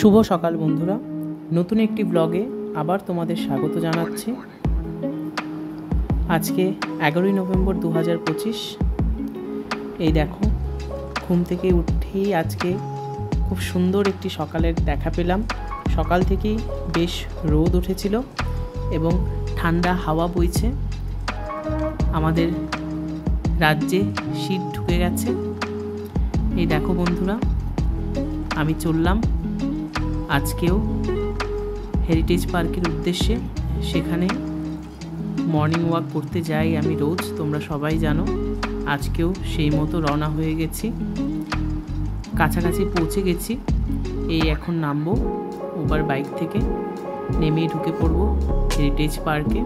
শুভ সকাল বন্ধুরা, নতুন একটি ব্লগে আবার তোমাদের স্বাগত জানাচ্ছি। আজকে 11ই নভেম্বর 2025। এই দেখো, ঘুম থেকে উঠেই আজকে খুব সুন্দর একটি সকালের দেখা পেলাম। সকাল থেকেই বেশ রোদ উঠেছিল এবং ঠান্ডা হাওয়া বইছে। আমাদের রাজ্যে শীত ঢুকে গেছে। এই দেখো বন্ধুরা, আমি চললাম আজকেও হেরিটেজ পার্কের উদ্দেশ্যে। সেখানে মর্নিং ওয়াক করতে যাই আমি রোজ, তোমরা সবাই জানো। আজকেও সেই মতো রওনা হয়ে গেছি, কাছাকাছি পৌঁছে গেছি। এই এখন নামবো উবার বাইক থেকে, নেমেই ঢুকে পড়বো হেরিটেজ পার্কে।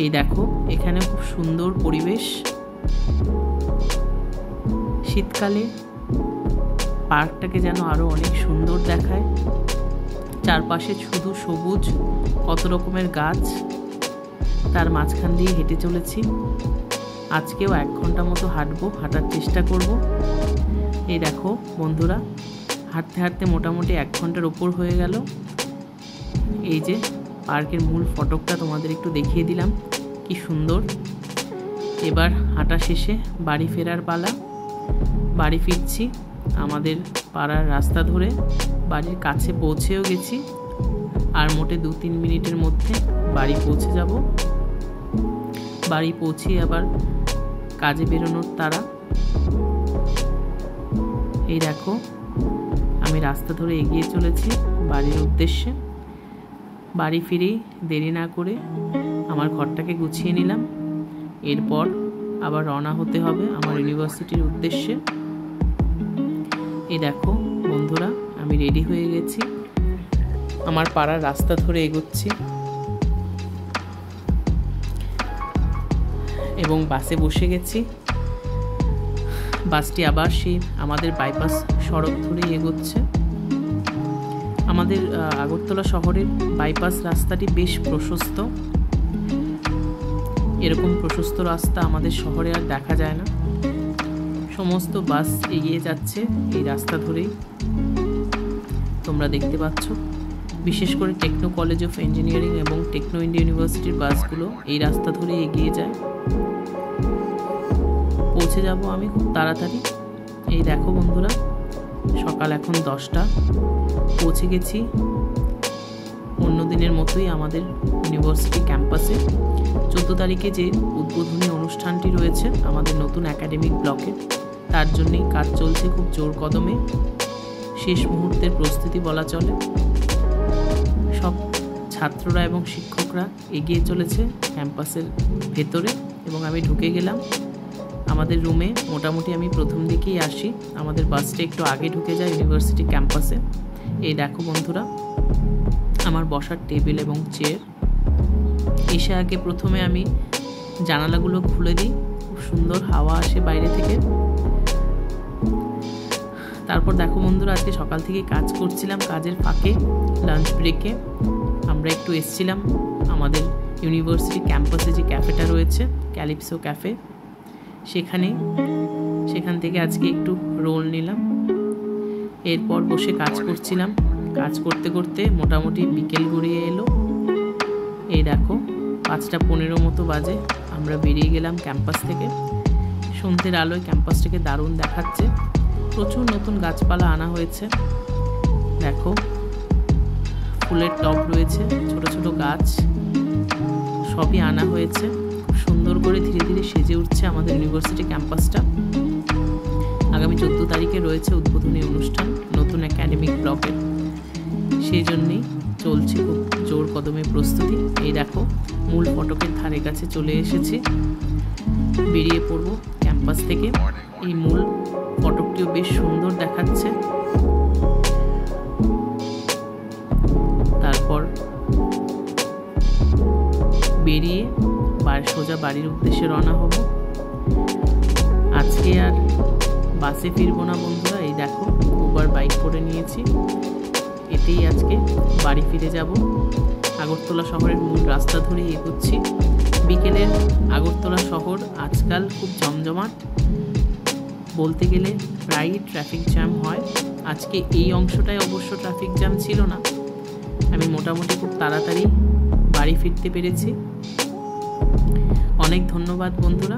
এই দেখো, এখানে খুব সুন্দর পরিবেশ। শীতকালে পার্কটাকে যেন আরও অনেক সুন্দর দেখায়। চারপাশে শুধু সবুজ, কত রকমের গাছ, তার মাঝখান দিয়ে হেঁটে চলেছি। আজকেও 1 ঘন্টা মতো হাঁটার চেষ্টা করব। এই দেখো বন্ধুরা, হাঁটতে হাঁটতে মোটামুটি 1 ঘন্টার ওপর হয়ে গেল। এই যে পার্কের মূল ফটকটা তোমাদের একটু দেখিয়ে দিলাম, কি সুন্দর। এবার হাঁটা শেষে বাড়ি ফেরার পালা। বাড়ি ফিরছি আমাদের পাড়ার রাস্তা ধরে। বাড়ির কাছে পৌঁছেও গেছি, আর মোটে 2-3 মিনিটের মধ্যে বাড়ি পৌঁছে যাব। বাড়ি পৌঁছে আবার কাজে বেরোনোর তাড়া। এই দেখো, আমি রাস্তা ধরে এগিয়ে চলেছি বাড়ির উদ্দেশ্যে। বাড়ি ফিরেই দেরি না করে আমার ঘরটাকে গুছিয়ে নিলাম। এরপর আবার রওনা হতে হবে আমার ইউনিভার্সিটির উদ্দেশ্যে। এই দেখো বন্ধুরা, আমি রেডি হয়ে গেছি, আমার পাড়ার রাস্তা ধরে এগোচ্ছি এবং বাসে বসে গেছি। বাসটি আবার সেই আমাদের বাইপাস সড়ক ধরেই এগোচ্ছে। আমাদের আগরতলা শহরের বাইপাস রাস্তাটি বেশ প্রশস্ত। এরকম প্রশস্ত রাস্তা আমাদের শহরে আর দেখা যায় না। সমস্ত বাস এগিয়ে যাচ্ছে এই রাস্তা ধরেই, তোমরা দেখতে পাচ্ছ। বিশেষ করে টেকনো কলেজ অফ ইঞ্জিনিয়ারিং এবং টেকনো ইন্ডিয়া ইউনিভার্সিটির বাসগুলো এই রাস্তা ধরেই এগিয়ে যায়। পৌঁছে যাব আমি খুব তাড়াতাড়ি। এই দেখো বন্ধুরা, সকাল এখন 10টা, পৌঁছে গেছি অন্য দিনের মতোই আমাদের ইউনিভার্সিটি ক্যাম্পাসে। 14 তারিখে যে উদ্বোধনী অনুষ্ঠানটি রয়েছে আমাদের নতুন একাডেমিক ব্লকে, তার জন্যই কাজ চলছে খুব জোর কদমে। শেষ মুহূর্তের প্রস্তুতি বলা চলে। সব ছাত্ররা এবং শিক্ষকরা এগিয়ে চলেছে ক্যাম্পাসের ভেতরে এবং আমি ঢুকে গেলাম আমাদের রুমে। মোটামুটি আমি প্রথম দিকেই আসি, আমাদের বাসটা একটু আগে ঢুকে যায় ইউনিভার্সিটি ক্যাম্পাসে। এই দেখো বন্ধুরা, আমার বসার টেবিল এবং চেয়ার। এসে আগে প্রথমে আমি জানালাগুলো খুলে দিই, খুব সুন্দর হাওয়া আসে বাইরে থেকে। তারপর দেখো বন্ধুরা, আজকে সকাল থেকে কাজ করছিলাম। কাজের ফাঁকে লাঞ্চ ব্রেকে আমরা একটু এসছিলাম আমাদের ইউনিভার্সিটি ক্যাম্পাসে যে ক্যাফেটা রয়েছে, ক্যালিপসো ক্যাফে, সেখান থেকে আজকে একটু রোল নিলাম। এরপর বসে কাজ করছিলাম। কাজ করতে করতে মোটামুটি বিকেল গড়িয়ে এলো। এই দেখো, 5:15 মতো বাজে। আমরা বেরিয়ে গেলাম ক্যাম্পাস থেকে। সন্ধ্যের আলোয় ক্যাম্পাসটাকে দারুণ দেখাচ্ছে। প্রচুর নতুন গাছপালা আনা হয়েছে। দেখো, ফুলের টব রয়েছে, ছোট ছোট গাছ সবই আনা হয়েছে। খুব সুন্দর করে ধীরে ধীরে সেজে উঠছে আমাদের ইউনিভার্সিটি ক্যাম্পাসটা। আগামী 14 তারিখে রয়েছে উদ্বোধনী অনুষ্ঠান নতুন একাডেমিক ব্লকের, সেই জন্যেই চলছে খুব জোর কদমে প্রস্তুতি। এই দেখো, মূল ফটকের ধারে কাছে চলে এসেছি। বেরিয়ে পড়ব ক্যাম্পাস থেকে। এই মূল ফটকটিও বেশ সুন্দর দেখাচ্ছে। তারপর বেরিয়ে সোজা বাড়ির উদ্দেশ্যে রওনা হব। আজকে আর বাসে ফিরবো না বন্ধুরা। এই দেখো, উবার বাইক করে নিয়েছি, এতেই আজকে বাড়ি ফিরে যাব। আগরতলা শহরের মূল রাস্তা ধরেই এগোচ্ছি। বিকেলের আগরতলা শহর আজকাল খুব জমজমাট, বলতে গেলে প্রায়ই ট্রাফিক জ্যাম হয়। আজকে এই অংশটায় অবশ্য ট্রাফিক জ্যাম ছিল না, আমি মোটামুটি খুব তাড়াতাড়ি বাড়ি ফিরতে পেরেছি। অনেক ধন্যবাদ বন্ধুরা।